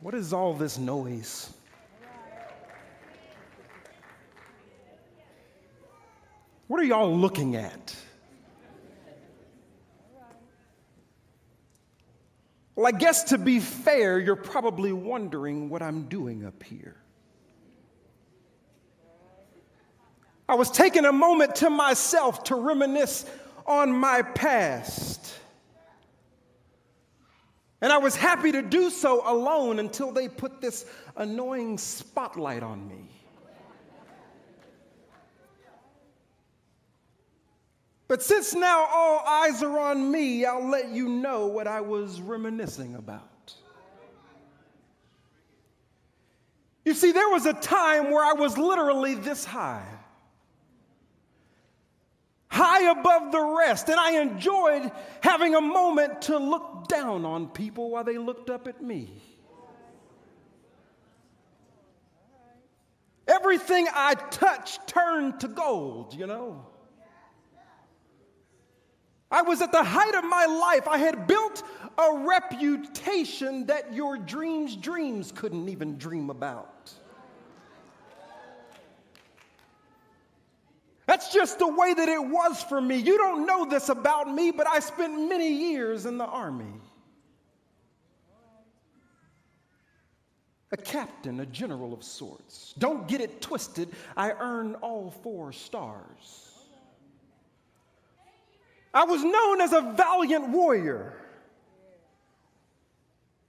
What is all this noise? What are y'all looking at? Well, I guess to be fair, you're probably wondering what I'm doing up here. I was taking a moment to myself to reminisce on my past. And I was happy to do so alone until they put this annoying spotlight on me. But since now all eyes are on me, I'll let you know what I was reminiscing about. You see, there was a time where I was literally this high above the rest, and I enjoyed having a moment to look down on people while they looked up at me. Everything I touched turned to gold, you know. I was at the height of my life. I had built a reputation that your dreams couldn't even dream about. That's just the way that it was for me. You don't know this about me, but I spent many years in the Army. A captain, a general of sorts. Don't get it twisted. I earned all 4 stars. I was known as a valiant warrior.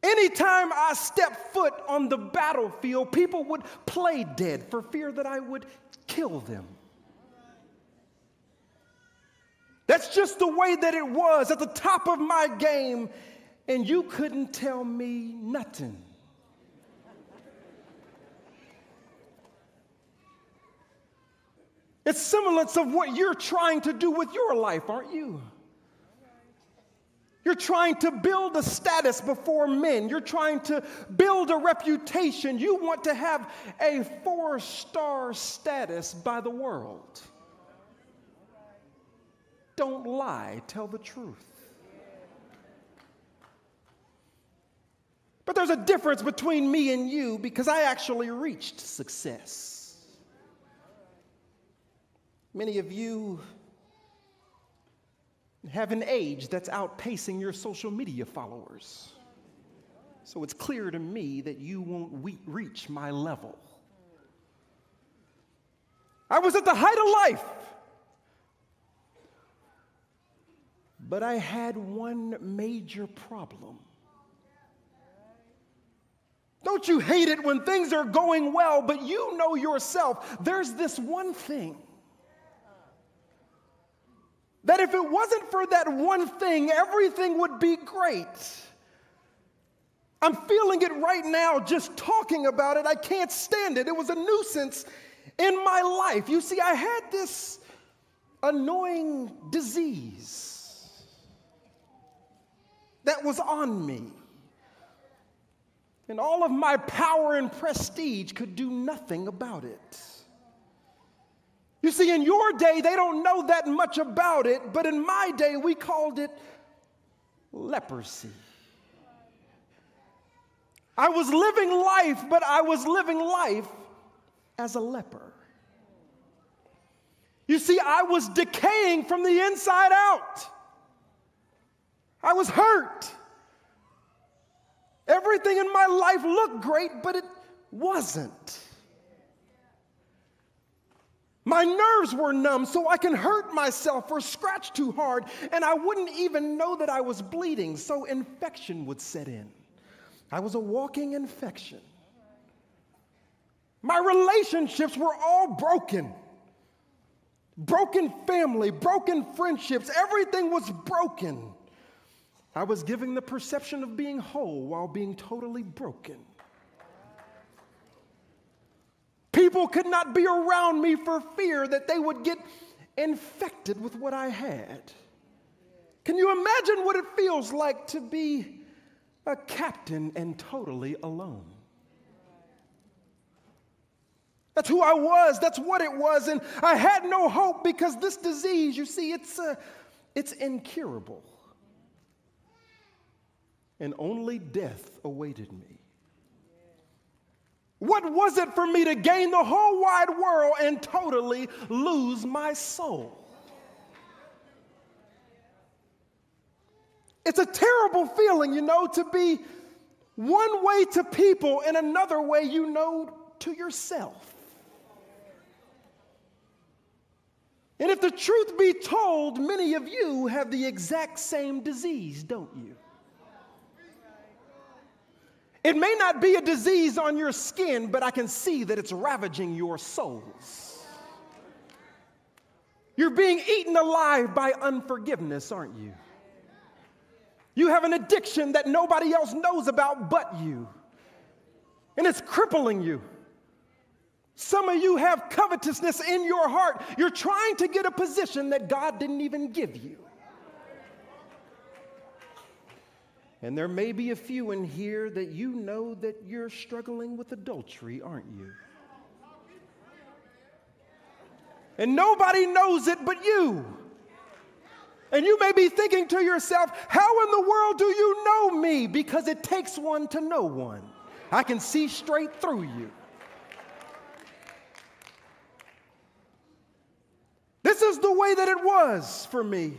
Anytime I stepped foot on the battlefield, people would play dead for fear that I would kill them. That's just the way that it was at the top of my game, and you couldn't tell me nothing. It's semblance of what you're trying to do with your life, aren't you? You're trying to build a status before men. You're trying to build a reputation. You want to have a 4-star status by the world. Don't lie, tell the truth. But there's a difference between me and you because I actually reached success. Many of you have an age that's outpacing your social media followers. So it's clear to me that you won't reach my level. I was at the height of life. But I had one major problem. Don't you hate it when things are going well, but you know yourself, there's this one thing that if it wasn't for that one thing, everything would be great. I'm feeling it right now just talking about it. I can't stand it. It was a nuisance in my life. You see, I had this annoying disease that was on me. And all of my power and prestige could do nothing about it. You see, in your day, they don't know that much about it, but in my day, we called it leprosy. I was living life, but I was living life as a leper. You see, I was decaying from the inside out. I was hurt. Everything in my life looked great, but it wasn't. My nerves were numb, so I can hurt myself or scratch too hard, and I wouldn't even know that I was bleeding, so infection would set in. I was a walking infection. My relationships were all broken. Broken family, broken friendships, everything was broken. I was giving the perception of being whole while being totally broken. People could not be around me for fear that they would get infected with what I had. Can you imagine what it feels like to be a captain and totally alone? That's who I was. That's what it was. And I had no hope because this disease, you see, it's incurable. And only death awaited me. What was it for me to gain the whole wide world and totally lose my soul? It's a terrible feeling, to be one way to people and another way, to yourself. And if the truth be told, many of you have the exact same disease, don't you? It may not be a disease on your skin, but I can see that it's ravaging your souls. You're being eaten alive by unforgiveness, aren't you? You have an addiction that nobody else knows about but you, and it's crippling you. Some of you have covetousness in your heart. You're trying to get a position that God didn't even give you. And there may be a few in here that that you're struggling with adultery, aren't you? And nobody knows it but you. And you may be thinking to yourself, how in the world do you know me? Because it takes one to know one. I can see straight through you. This is the way that it was for me.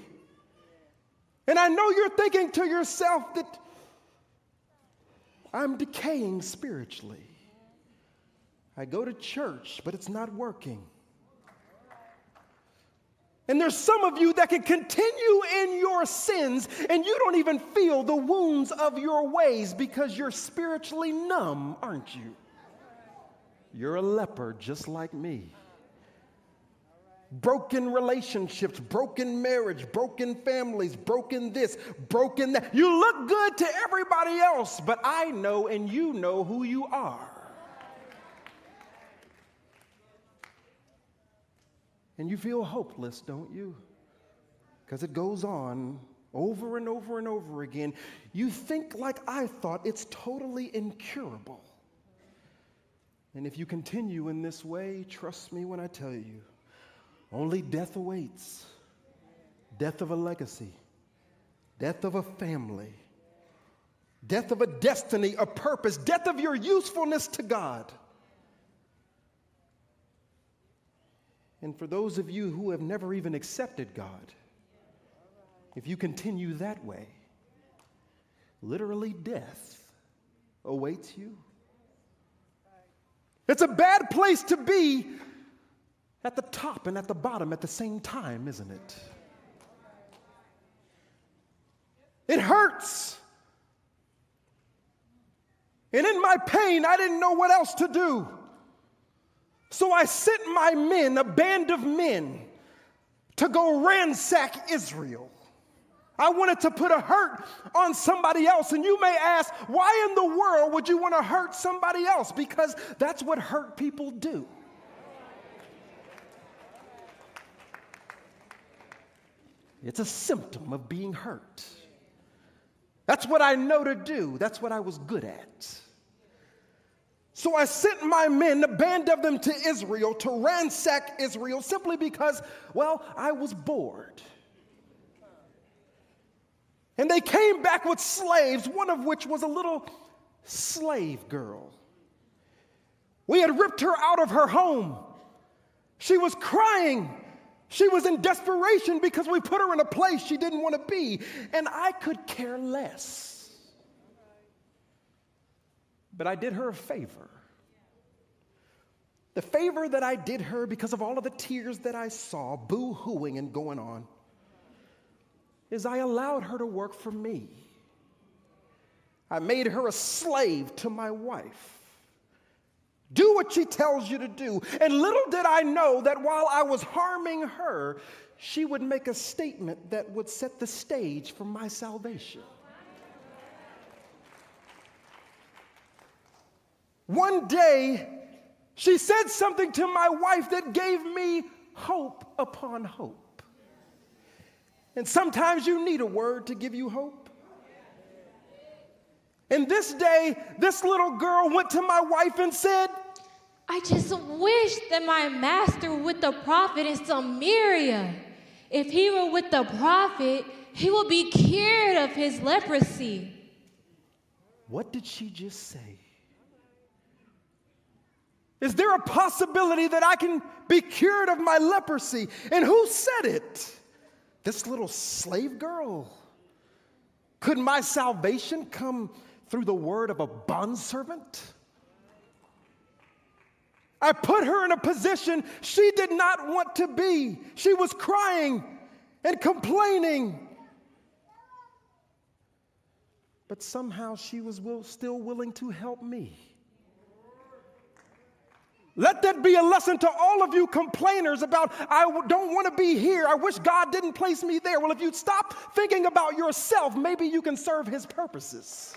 And I know you're thinking to yourself that I'm decaying spiritually. I go to church, but it's not working. And there's some of you that can continue in your sins and you don't even feel the wounds of your ways because you're spiritually numb, aren't you? You're a leper just like me. Broken relationships, broken marriage, broken families, broken this, broken that. You look good to everybody else, but I know and you know who you are. And you feel hopeless, don't you? Because it goes on over and over and over again. You think like I thought, it's totally incurable. And if you continue in this way, trust me when I tell you, only death awaits. Death of a legacy, death of a family, death of a destiny, a purpose, death of your usefulness to God. And for those of you who have never even accepted God, if you continue that way, literally death awaits you. It's a bad place to be at the top and at the bottom at the same time, isn't it? It hurts. And in my pain, I didn't know what else to do. So I sent my men, a band of men, to go ransack Israel. I wanted to put a hurt on somebody else. And you may ask, why in the world would you want to hurt somebody else? Because that's what hurt people do. It's a symptom of being hurt. That's what I know to do. That's what I was good at. So I sent my men, a band of them, to Israel to ransack Israel simply because, well, I was bored. And they came back with slaves, one of which was a little slave girl. We had ripped her out of her home. She was crying. She was in desperation because we put her in a place she didn't want to be. And I could care less. But I did her a favor. The favor that I did her because of all of the tears that I saw, boo-hooing and going on, is I allowed her to work for me. I made her a slave to my wife. Do what she tells you to do. And little did I know that while I was harming her, she would make a statement that would set the stage for my salvation. One day, she said something to my wife that gave me hope upon hope. And sometimes you need a word to give you hope. And this day, this little girl went to my wife and said, I just wish that my master were with the prophet in Samaria. If he were with the prophet, he would be cured of his leprosy. What did she just say? Is there a possibility that I can be cured of my leprosy? And who said it? This little slave girl. Could my salvation come through the word of a bondservant? I put her in a position she did not want to be. She was crying and complaining. But somehow she was still willing to help me. Let that be a lesson to all of you complainers about, I don't want to be here. I wish God didn't place me there. Well, if you stop thinking about yourself, maybe you can serve his purposes.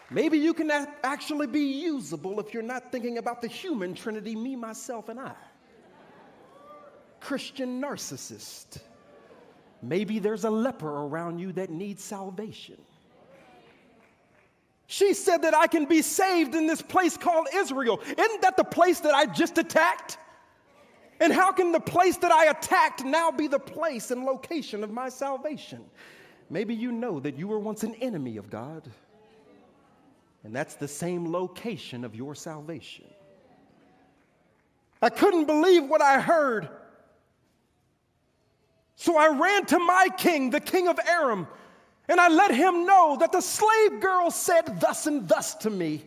Maybe you can actually be usable if you're not thinking about the human trinity, me, myself, and I. Christian narcissist. Maybe there's a leper around you that needs salvation. She said that I can be saved in this place called Israel. Isn't that the place that I just attacked? And how can the place that I attacked now be the place and location of my salvation? Maybe you know that you were once an enemy of God, and that's the same location of your salvation. I couldn't believe what I heard. So I ran to my king, the king of Aram, and I let him know that the slave girl said thus and thus to me.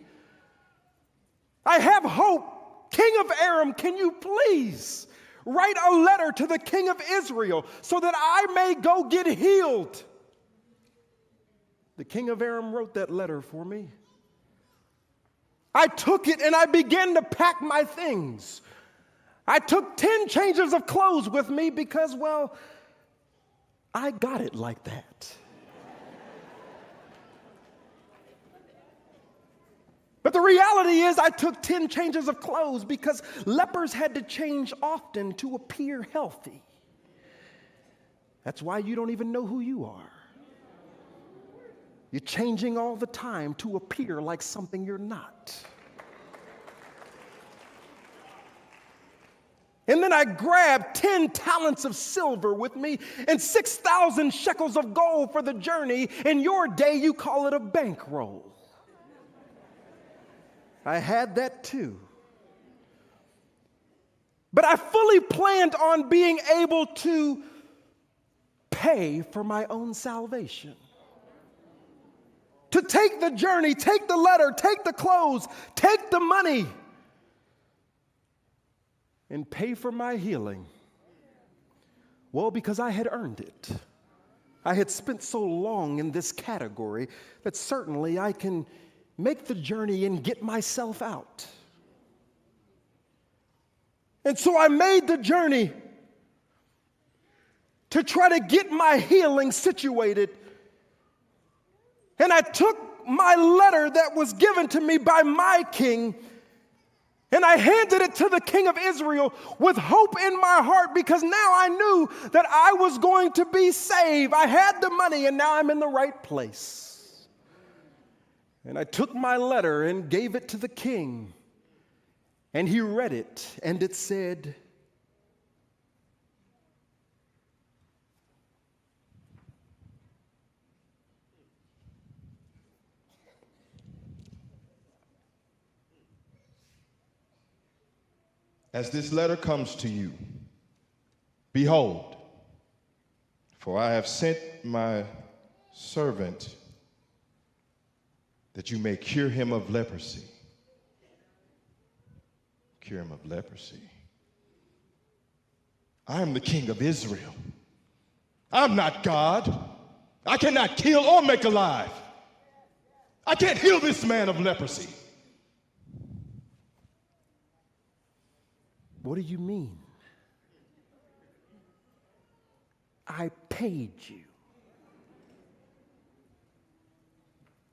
I have hope. King of Aram, can you please write a letter to the king of Israel so that I may go get healed? The king of Aram wrote that letter for me. I took it and I began to pack my things. I took 10 changes of clothes with me because, well, I got it like that. But the reality is I took 10 changes of clothes because lepers had to change often to appear healthy. That's why you don't even know who you are. You're changing all the time to appear like something you're not. And then I grabbed 10 talents of silver with me and 6,000 shekels of gold for the journey. In your day, you call it a bankroll. I had that too. But I fully planned on being able to pay for my own salvation. To take the journey, take the letter, take the clothes, take the money, and pay for my healing. Well, because I had earned it. I had spent so long in this category that certainly I can make the journey and get myself out. And so I made the journey to try to get my healing situated. And I took my letter that was given to me by my king, and I handed it to the king of Israel with hope in my heart, because now I knew that I was going to be saved. I had the money, and now I'm in the right place. And I took my letter and gave it to the king, and he read it, and it said, as this letter comes to you, behold, for I have sent my servant that you may cure him of leprosy. Cure him of leprosy. I am the king of Israel. I'm not God. I cannot kill or make alive. I can't heal this man of leprosy. What do you mean? I paid you.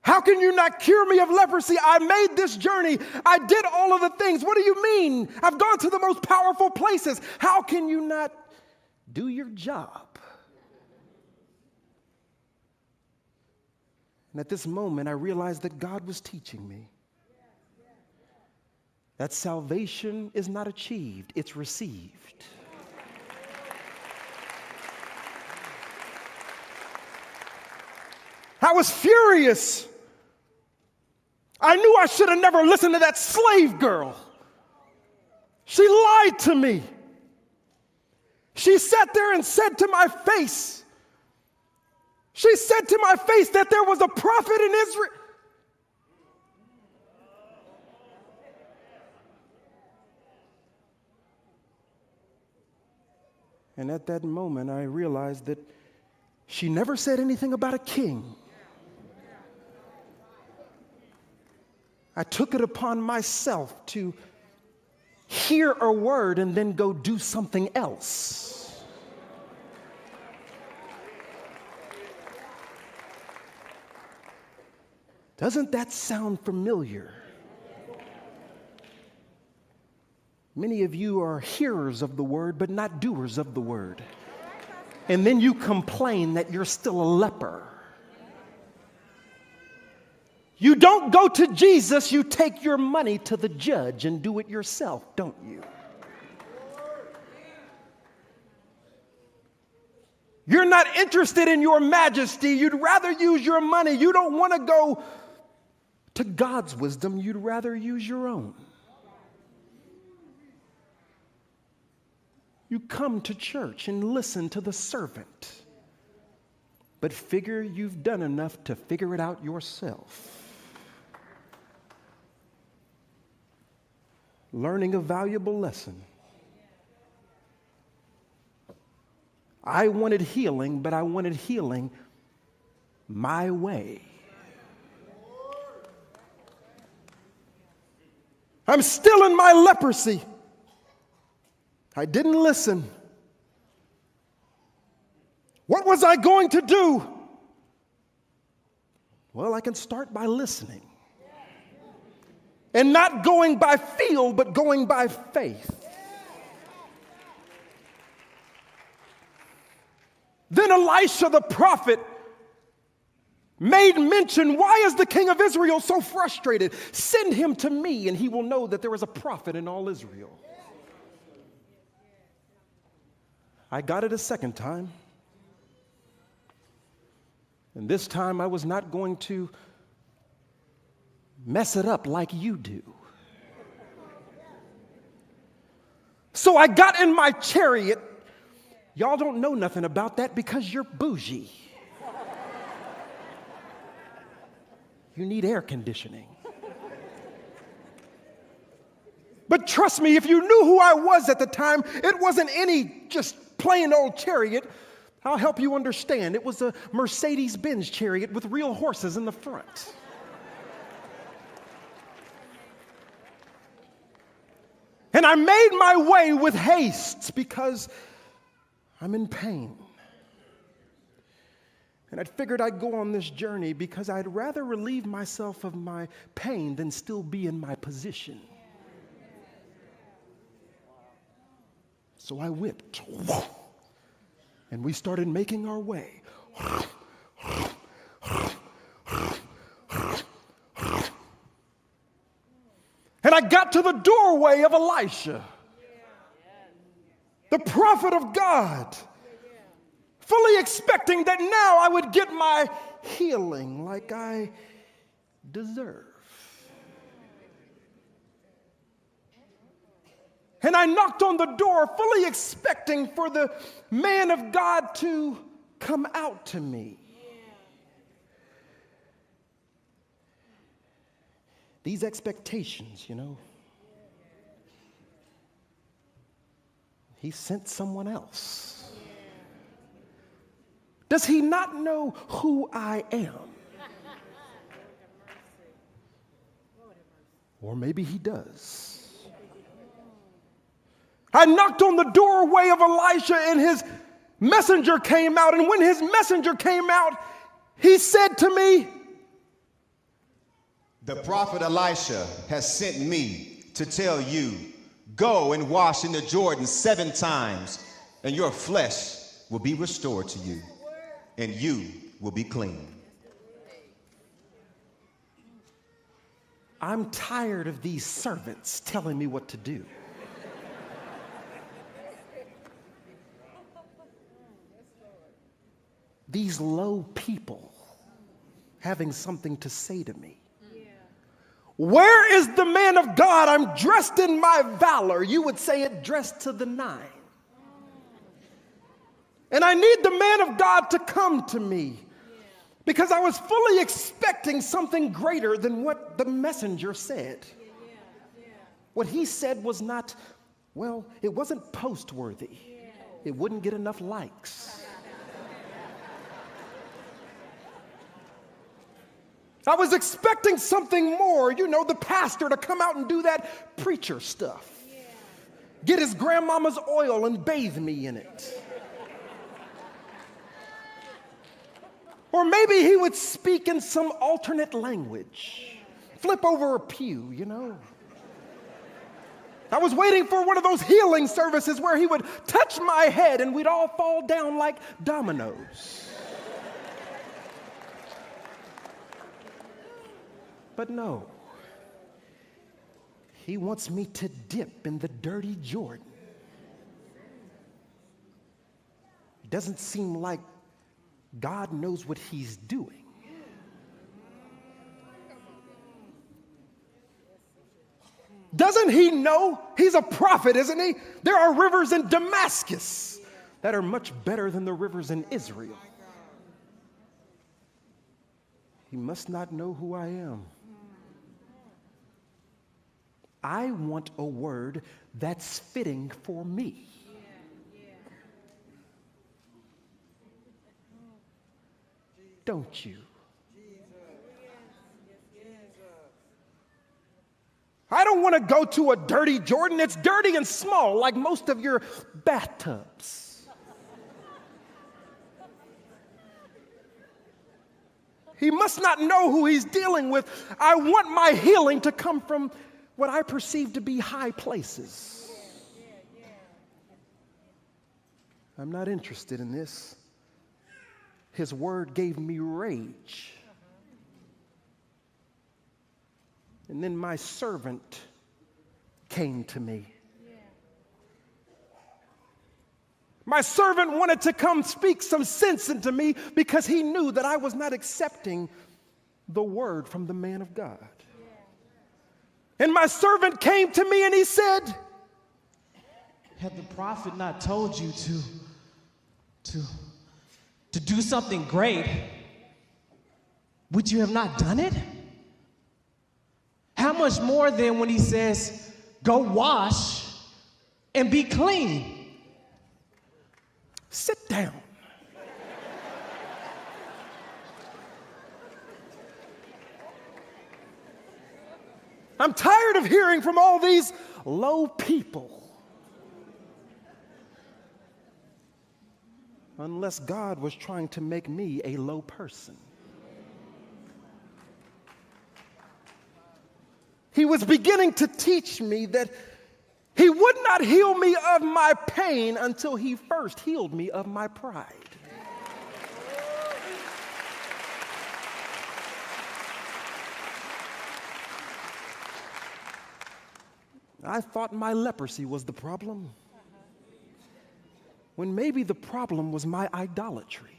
How can you not cure me of leprosy? I made this journey. I did all of the things. What do you mean? I've gone to the most powerful places. How can you not do your job? And at this moment, I realized that God was teaching me that salvation is not achieved, it's received. I was furious I knew I should have never listened to that slave girl. She lied to me. She sat there and said to my face, she said to my face that there was a prophet in Israel. And at that moment, I realized that she never said anything about a king. I took it upon myself to hear a word and then go do something else. Doesn't that sound familiar? Many of you are hearers of the word, but not doers of the word. And then you complain that you're still a leper. You don't go to Jesus, you take your money to the judge and do it yourself, don't you? You're not interested in your majesty. You'd rather use your money. You don't want to go to God's wisdom. You'd rather use your own. You come to church and listen to the servant, but figure you've done enough to figure it out yourself. Learning a valuable lesson. I wanted healing, but I wanted healing my way. I'm still in my leprosy. I didn't listen. What was I going to do? Well, I can start by listening. And not going by feel, but going by faith. Then Elisha the prophet made mention, why is the king of Israel so frustrated? Send him to me and he will know that there is a prophet in all Israel. I got it a second time. And this time I was not going to mess it up like you do. So I got in my chariot. Y'all don't know nothing about that because you're bougie. You need air conditioning. But trust me, if you knew who I was at the time, it wasn't any just plain old chariot. I'll help you understand. It was a Mercedes-Benz chariot with real horses in the front. And I made my way with haste because I'm in pain. And I figured I'd go on this journey because I'd rather relieve myself of my pain than still be in my position. So I whipped. And we started making our way. And I got to the doorway of Elisha, the prophet of God, fully expecting that now I would get my healing like I deserve. And I knocked on the door, fully expecting for the man of God to come out to me. These expectations, he sent someone else. Does he not know who I am? Or maybe he does. I knocked on the doorway of Elisha and his messenger came out. And when his messenger came out, he said to me, "The prophet Elisha has sent me to tell you, go and wash in the Jordan 7 times, and your flesh will be restored to you, and you will be clean." I'm tired of these servants telling me what to do. These low people having something to say to me. Where is the man of God? I'm dressed in my valor. You would say it dressed to the nine. And I need the man of God to come to me because I was fully expecting something greater than what the messenger said. What he said was not, well, it wasn't post-worthy. It wouldn't get enough likes. I was expecting something more, the pastor to come out and do that preacher stuff. Get his grandmama's oil and bathe me in it. Or maybe he would speak in some alternate language. Flip over a pew, I was waiting for one of those healing services where he would touch my head and we'd all fall down like dominoes. But no, he wants me to dip in the dirty Jordan. It doesn't seem like God knows what he's doing. Doesn't he know? He's a prophet, isn't he? There are rivers in Damascus that are much better than the rivers in Israel. He must not know who I am. I want a word that's fitting for me. Don't you? I don't want to go to a dirty Jordan. It's dirty and small, like most of your bathtubs. He must not know who he's dealing with. I want my healing to come from what I perceive to be high places. I'm not interested in this. His word gave me rage. And then my servant came to me. My servant wanted to come speak some sense into me because he knew that I was not accepting the word from the man of God. And my servant came to me and he said, had the prophet not told you to do something great, would you have not done it? How much more then when he says, go wash and be clean? Sit down. I'm tired of hearing from all these low people. Unless God was trying to make me a low person. He was beginning to teach me that he would not heal me of my pain until he first healed me of my pride. I thought my leprosy was the problem, when maybe the problem was my idolatry.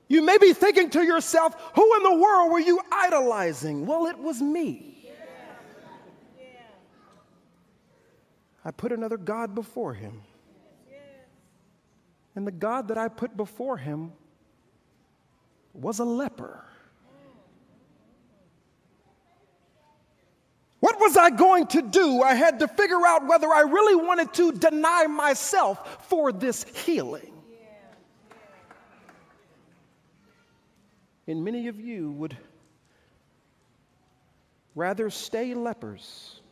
You may be thinking to yourself, who in the world were you idolizing? Well, it was me. I put another god before him. And the god that I put before him was a leper. What was I going to do? I had to figure out whether I really wanted to deny myself for this healing. And many of you would rather stay lepers,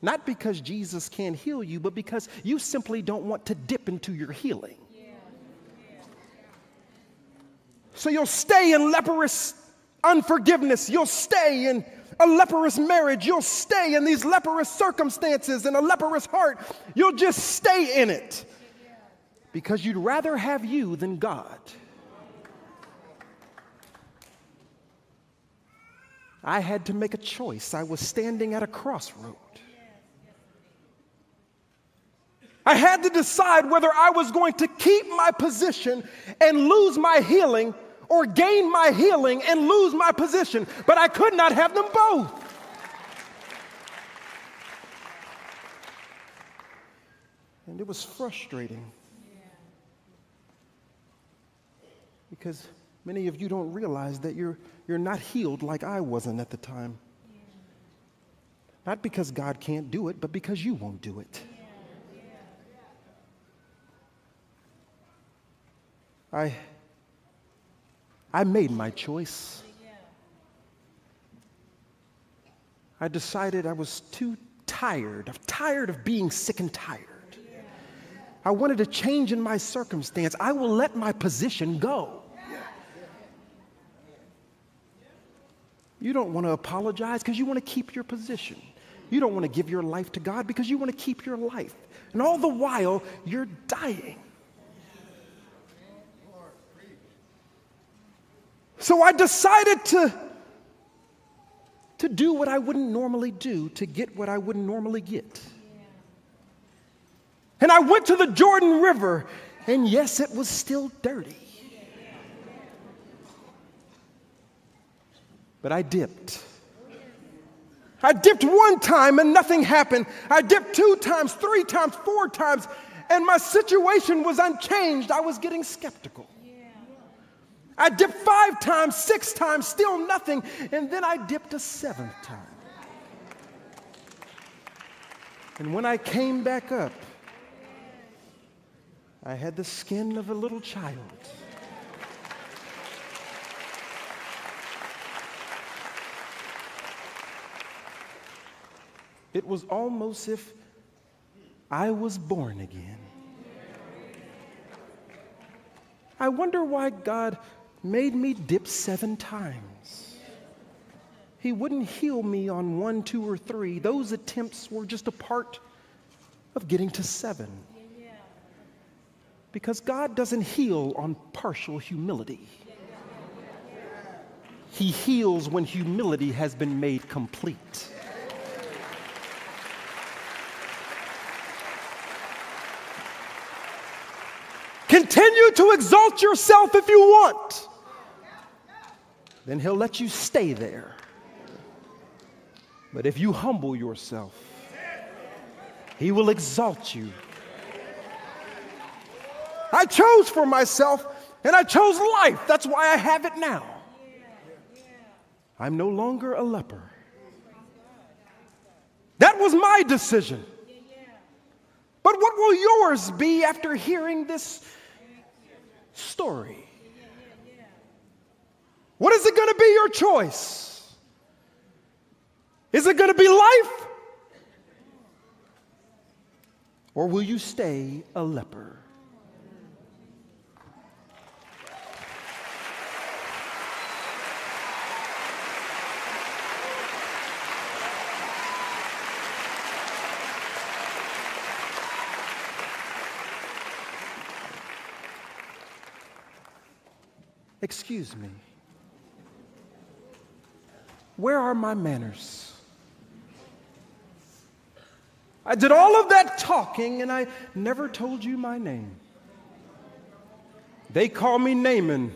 not because Jesus can't heal you, but because you simply don't want to dip into your healing. So you'll stay in leprous unforgiveness. You'll stay in a leprous marriage. You'll stay in these leprous circumstances and a leprous heart. You'll just stay in it because you'd rather have you than God. I had to make a choice. I was standing at a crossroad. I had to decide whether I was going to keep my position and lose my healing, or gain my healing and lose my position, but I could not have them both. And it was frustrating because many of you don't realize that you're not healed like I wasn't at the time. Not because God can't do it, but because you won't do it. I made my choice. I decided I was too tired. I'm tired of being sick and tired. I wanted a change in my circumstance. I will let my position go. You don't want to apologize because you want to keep your position. You don't want to give your life to God because you want to keep your life. And all the while, you're dying. So I decided to do what I wouldn't normally do, to get what I wouldn't normally get. And I went to the Jordan River, and yes, it was still dirty. But I dipped. I dipped one time and nothing happened. I dipped 2 times, 3 times, 4 times, and my situation was unchanged. I was getting skeptical. I dipped 5 times, 6 times, still nothing, and then I dipped a 7th time. And when I came back up, I had the skin of a little child. It was almost as if I was born again. I wonder why God made me dip 7 times. He wouldn't heal me on 1, 2, or 3. Those attempts were just a part of getting to 7. Because God doesn't heal on partial humility. He heals when humility has been made complete. Continue to exalt yourself if you want. Then he'll let you stay there. But if you humble yourself, he will exalt you. I chose for myself, and I chose life. That's why I have it now. I'm no longer a leper. That was my decision. But what will yours be after hearing this story? What is it going to be your choice? Is it going to be life? Or will you stay a leper? Excuse me. Where are my manners? I did all of that talking and I never told you my name. They call me Naaman.